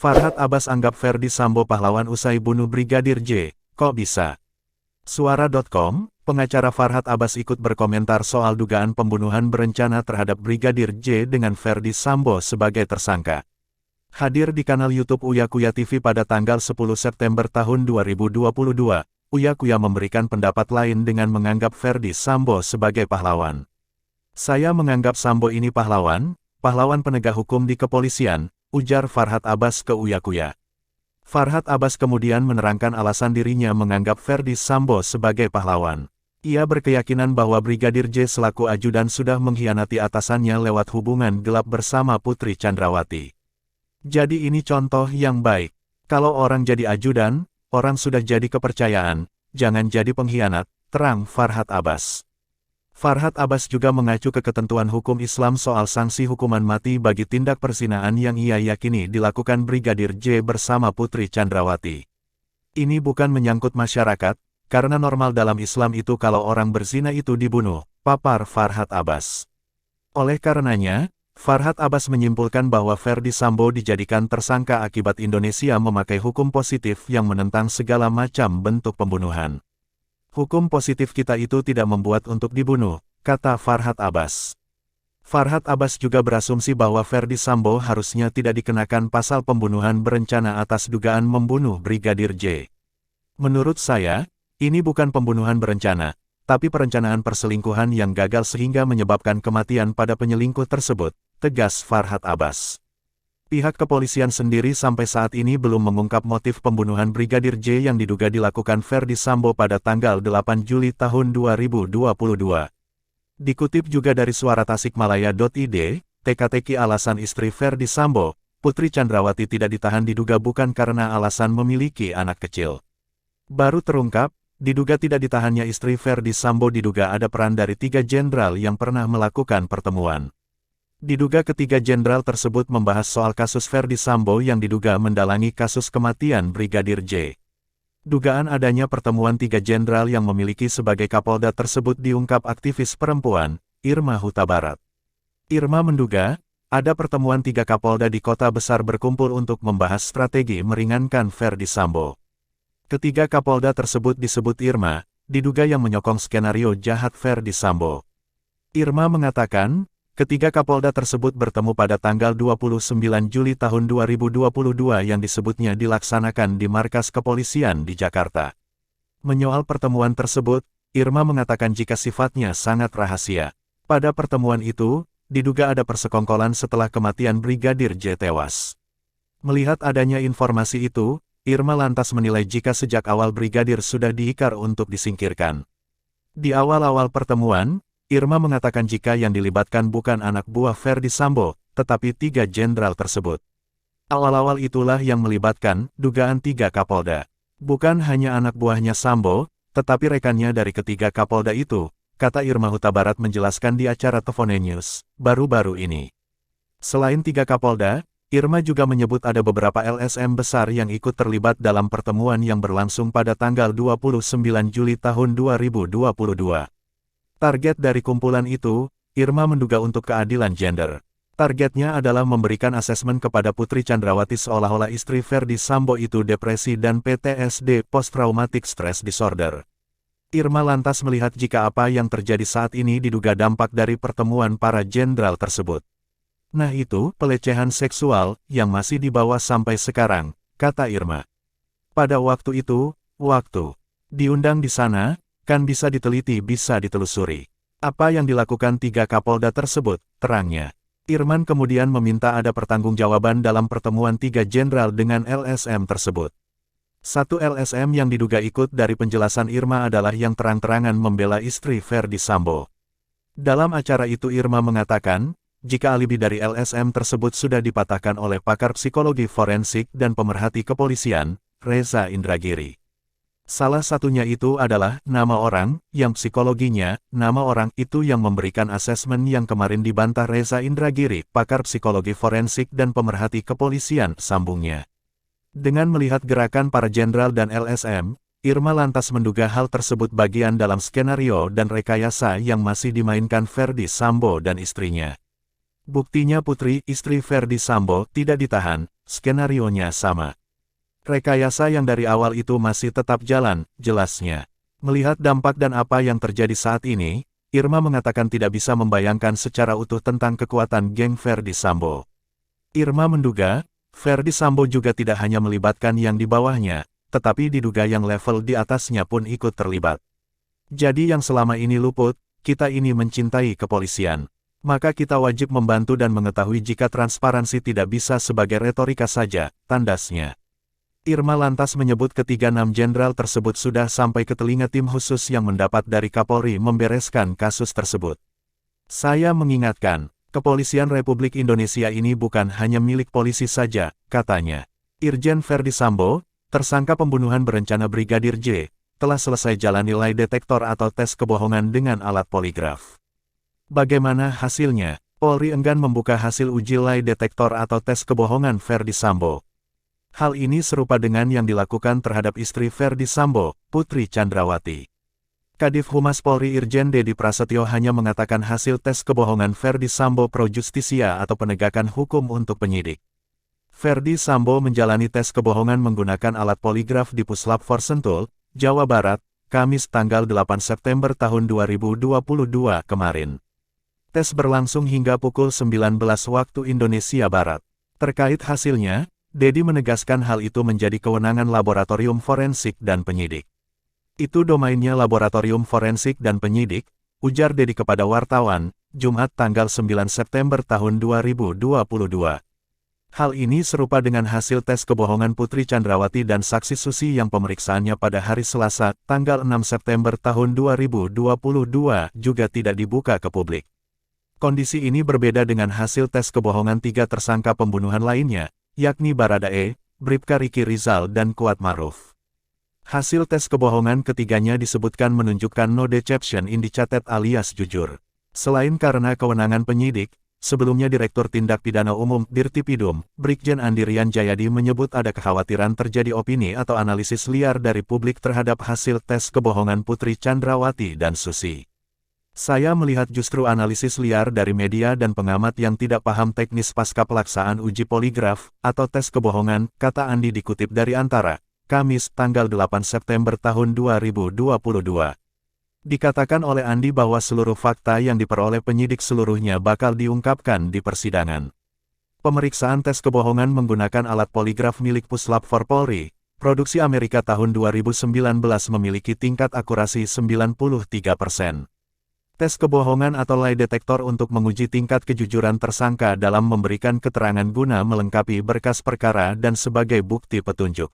Farhad Abbas anggap Ferdi Sambo pahlawan usai bunuh Brigadir J. Kok bisa? Suara.com, pengacara Farhad Abbas ikut berkomentar soal dugaan pembunuhan berencana terhadap Brigadir J dengan Ferdi Sambo sebagai tersangka. Hadir di kanal YouTube Uya Kuya TV pada tanggal 10 September tahun 2022, Uya Kuya memberikan pendapat lain dengan menganggap Ferdi Sambo sebagai pahlawan. Saya menganggap Sambo ini pahlawan penegak hukum di kepolisian, ujar Farhad Abbas ke Uya Kuya. Farhad Abbas kemudian menerangkan alasan dirinya menganggap Ferdi Sambo sebagai pahlawan. Ia berkeyakinan bahwa Brigadir J selaku ajudan sudah mengkhianati atasannya lewat hubungan gelap bersama Putri Chandrawati. Jadi ini contoh yang baik. Kalau orang jadi ajudan, orang sudah jadi kepercayaan, jangan jadi pengkhianat, terang Farhad Abbas. Farhad Abbas juga mengacu ke ketentuan hukum Islam soal sanksi hukuman mati bagi tindak perzinahan yang ia yakini dilakukan Brigadir J bersama Putri Chandrawati. Ini bukan menyangkut masyarakat, karena normal dalam Islam itu kalau orang berzina itu dibunuh, papar Farhad Abbas. Oleh karenanya, Farhad Abbas menyimpulkan bahwa Ferdi Sambo dijadikan tersangka akibat Indonesia memakai hukum positif yang menentang segala macam bentuk pembunuhan. Hukum positif kita itu tidak membuat untuk dibunuh, kata Farhad Abbas. Farhad Abbas juga berasumsi bahwa Ferdi Sambo harusnya tidak dikenakan pasal pembunuhan berencana atas dugaan membunuh Brigadir J. Menurut saya, ini bukan pembunuhan berencana, tapi perencanaan perselingkuhan yang gagal sehingga menyebabkan kematian pada penyelingkuh tersebut, tegas Farhad Abbas. Pihak kepolisian sendiri sampai saat ini belum mengungkap motif pembunuhan Brigadir J yang diduga dilakukan Ferdi Sambo pada tanggal 8 Juli tahun 2022. Dikutip juga dari Suara Tasikmalaya.id, teka-teki alasan istri Ferdi Sambo, Putri Chandrawati tidak ditahan diduga bukan karena alasan memiliki anak kecil. Baru terungkap, diduga tidak ditahannya istri Ferdi Sambo diduga ada peran dari 3 jenderal yang pernah melakukan pertemuan. Diduga ketiga jenderal tersebut membahas soal kasus Ferdi Sambo yang diduga mendalangi kasus kematian Brigadir J. Dugaan adanya pertemuan 3 jenderal yang memiliki sebagai Kapolda tersebut diungkap aktivis perempuan, Irma Huta Barat. Irma menduga, ada pertemuan 3 Kapolda di kota besar berkumpul untuk membahas strategi meringankan Ferdi Sambo. Ketiga Kapolda tersebut disebut Irma, diduga yang menyokong skenario jahat Ferdi Sambo. Irma mengatakan, ketiga Kapolda tersebut bertemu pada tanggal 29 Juli tahun 2022 yang disebutnya dilaksanakan di markas kepolisian di Jakarta. Menyoal pertemuan tersebut, Irma mengatakan jika sifatnya sangat rahasia. Pada pertemuan itu, diduga ada persekongkolan setelah kematian Brigadir J tewas. Melihat adanya informasi itu, Irma lantas menilai jika sejak awal Brigadir sudah diikar untuk disingkirkan. Di awal-awal pertemuan, Irma mengatakan jika yang dilibatkan bukan anak buah Ferdi Sambo, tetapi 3 jenderal tersebut. Awal-awal itulah yang melibatkan dugaan 3 Kapolda. Bukan hanya anak buahnya Sambo, tetapi rekannya dari ketiga Kapolda itu, kata Irma Huta Barat menjelaskan di acara Tefone News, baru-baru ini. Selain 3 Kapolda, Irma juga menyebut ada beberapa LSM besar yang ikut terlibat dalam pertemuan yang berlangsung pada tanggal 29 Juli tahun 2022. Target dari kumpulan itu, Irma menduga untuk keadilan gender. Targetnya adalah memberikan asesmen kepada Putri Chandrawati seolah-olah istri Ferdi Sambo itu depresi dan PTSD (Post-Traumatic Stress Disorder). Irma lantas melihat jika apa yang terjadi saat ini diduga dampak dari pertemuan para jenderal tersebut. Nah itu, pelecehan seksual, yang masih dibawa sampai sekarang, kata Irma. Pada waktu itu, diundang di sana, kan bisa diteliti bisa ditelusuri. Apa yang dilakukan 3 Kapolda tersebut, terangnya. Irman kemudian meminta ada pertanggungjawaban dalam pertemuan 3 jenderal dengan LSM tersebut. Satu LSM yang diduga ikut dari penjelasan Irma adalah yang terang-terangan membela istri Ferdi Sambo. Dalam acara itu Irma mengatakan, jika alibi dari LSM tersebut sudah dipatahkan oleh pakar psikologi forensik dan pemerhati kepolisian, Reza Indragiri. Salah satunya itu adalah nama orang, yang psikologinya, nama orang itu yang memberikan asesmen yang kemarin dibantah Reza Indragiri, pakar psikologi forensik dan pemerhati kepolisian, sambungnya. Dengan melihat gerakan para jenderal dan LSM, Irma lantas menduga hal tersebut bagian dalam skenario dan rekayasa yang masih dimainkan Ferdi Sambo dan istrinya. Buktinya Putri, istri Ferdi Sambo, tidak ditahan, skenarionya sama. Rekayasa yang dari awal itu masih tetap jalan, jelasnya. Melihat dampak dan apa yang terjadi saat ini, Irma mengatakan tidak bisa membayangkan secara utuh tentang kekuatan geng Ferdi Sambo. Irma menduga, Ferdi Sambo juga tidak hanya melibatkan yang di bawahnya, tetapi diduga yang level di atasnya pun ikut terlibat. Jadi yang selama ini luput, kita ini mencintai kepolisian. Maka kita wajib membantu dan mengetahui jika transparansi tidak bisa sebagai retorika saja, tandasnya. Irma lantas menyebut ketiga 6 jenderal tersebut sudah sampai ke telinga tim khusus yang mendapat dari Kapolri membereskan kasus tersebut. Saya mengingatkan, Kepolisian Republik Indonesia ini bukan hanya milik polisi saja, katanya. Irjen Ferdi Sambo, tersangka pembunuhan berencana Brigadir J, telah selesai jalani lie detektor atau tes kebohongan dengan alat poligraf. Bagaimana hasilnya? Polri enggan membuka hasil uji lie detektor atau tes kebohongan Ferdi Sambo. Hal ini serupa dengan yang dilakukan terhadap istri Ferdi Sambo, Putri Chandrawati. Kadif Humas Polri Irjen Dedi Prasetyo hanya mengatakan hasil tes kebohongan Ferdi Sambo pro justisia atau penegakan hukum untuk penyidik. Ferdi Sambo menjalani tes kebohongan menggunakan alat poligraf di Puslap For Sentul, Jawa Barat, Kamis tanggal 8 September tahun 2022 kemarin. Tes berlangsung hingga pukul 19 waktu Indonesia Barat. Terkait hasilnya, Dedi menegaskan hal itu menjadi kewenangan laboratorium forensik dan penyidik. Itu domainnya laboratorium forensik dan penyidik, ujar Dedi kepada wartawan, Jumat tanggal 9 September tahun 2022. Hal ini serupa dengan hasil tes kebohongan Putri Chandrawati dan saksi Susi yang pemeriksaannya pada hari Selasa, tanggal 6 September tahun 2022 juga tidak dibuka ke publik. Kondisi ini berbeda dengan hasil tes kebohongan 3 tersangka pembunuhan lainnya, yakni Baradae, Bribka Riki Rizal dan Kuat Maruf. Hasil tes kebohongan ketiganya disebutkan menunjukkan no deception indicated alias jujur. Selain karena kewenangan penyidik, sebelumnya Direktur Tindak Pidana Umum Dirtipidum, Brigjen Andirian Jayadi menyebut ada kekhawatiran terjadi opini atau analisis liar dari publik terhadap hasil tes kebohongan Putri Chandrawati dan Susi. Saya melihat justru analisis liar dari media dan pengamat yang tidak paham teknis pasca pelaksanaan uji poligraf atau tes kebohongan, kata Andi dikutip dari Antara, Kamis tanggal 8 September tahun 2022. Dikatakan oleh Andi bahwa seluruh fakta yang diperoleh penyidik seluruhnya bakal diungkapkan di persidangan. Pemeriksaan tes kebohongan menggunakan alat poligraf milik Puslap For Polri, produksi Amerika tahun 2019 memiliki tingkat akurasi 93%. Tes kebohongan atau lie detektor untuk menguji tingkat kejujuran tersangka dalam memberikan keterangan guna melengkapi berkas perkara dan sebagai bukti petunjuk.